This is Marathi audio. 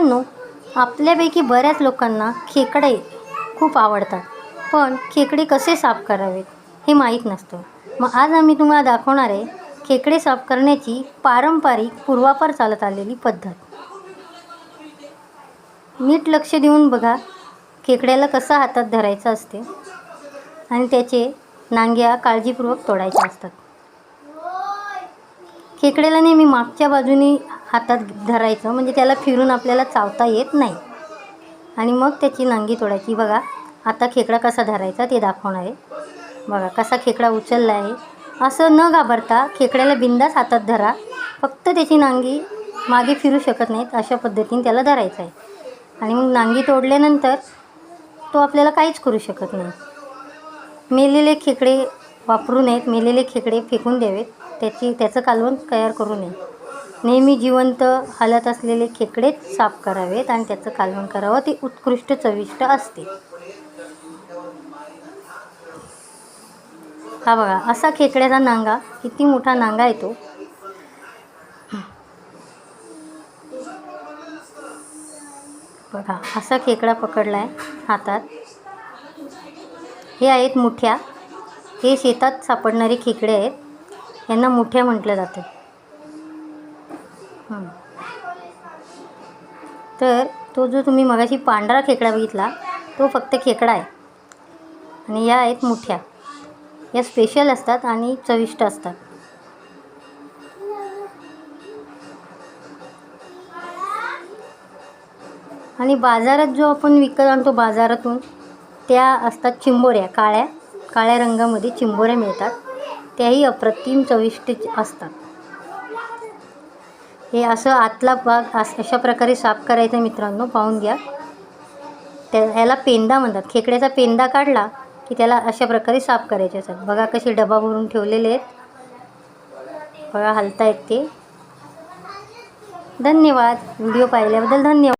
मित्रांनो, आपल्यापैकी बऱ्याच लोकांना खेकडे खूप आवडतात, पण खेकडे कसे साफ करावेत हे माहीत नसतं. मग आज आम्ही तुम्हाला दाखवणार आहे खेकडे साफ करण्याची पारंपरिक पूर्वापार चालत आलेली पद्धत. नीट लक्ष देऊन बघा, खेकड्याला कसं हातात धरायचं असते आणि त्याचे नांग्या काळजीपूर्वक तोडायच्या असतात. खेकड्याला नेहमी मागच्या बाजूने हातात धरायचं, म्हणजे त्याला फिरून आपल्याला चावता येत नाही. आणि मग त्याची नांगी तोडायची. बघा, आता खेकडा कसा धरायचा ते दाखवणार आहे. बघा कसा खेकडा उचलला आहे. असं न घाबरता खेकड्याला बिंदास हातात धरा. फक्त त्याची नांगी मागे फिरू शकत नाहीत, अशा पद्धतीने त्याला धरायचं आहे. आणि मग नांगी तोडल्यानंतर तो आपल्याला काहीच करू शकत नाही. मेलेले खेकडे वापरू नयेत, मेलेले खेकडे फेकून द्यावेत. त्याचं कालवण तयार करू नये. नेहमी जिवंत हालत असलेले खेकडेच साफ करावेत आणि त्याचं कालवण करावं. ते उत्कृष्ट चविष्ट असते. हा बघा, असा खेकड्याचा नांगा, किती मोठा नांगा आहे तो. बघा, असा खेकडा पकडला आहे हातात. हे आहेत मुठ्या. हे शेतात सापडणारे खेकडे आहेत. यांना मुठ्या म्हटलं जातं. तर तो जो तुम्ही मगाशी पांढरा खेकडा बघितला, तो फक्त खेकडा आहे. आणि या आहेत मुठ्या. या स्पेशल असतात आणि चविष्ट असतात. आणि बाजारात जो आपण विकत आणतो बाजारातून, त्या असतात चिंबोऱ्या. काळ्या रंगामध्ये चिंबोऱ्या मिळतात. त्याही अप्रतिम चविष्ट असतात. हे असं आतला भाग अशा प्रकारे साफ करायचा मित्रांनो, पाहून घ्या. ह्याला पेंदा म्हणतात. खेकड्याचा पेंदा काढला की त्याला अशा प्रकारे साफ करायचे असतात. बघा कसे डबा भरून ठेवलेले आहेत. बघा हलतायत ते. धन्यवाद. व्हिडिओ पाहिल्याबद्दल धन्यवाद.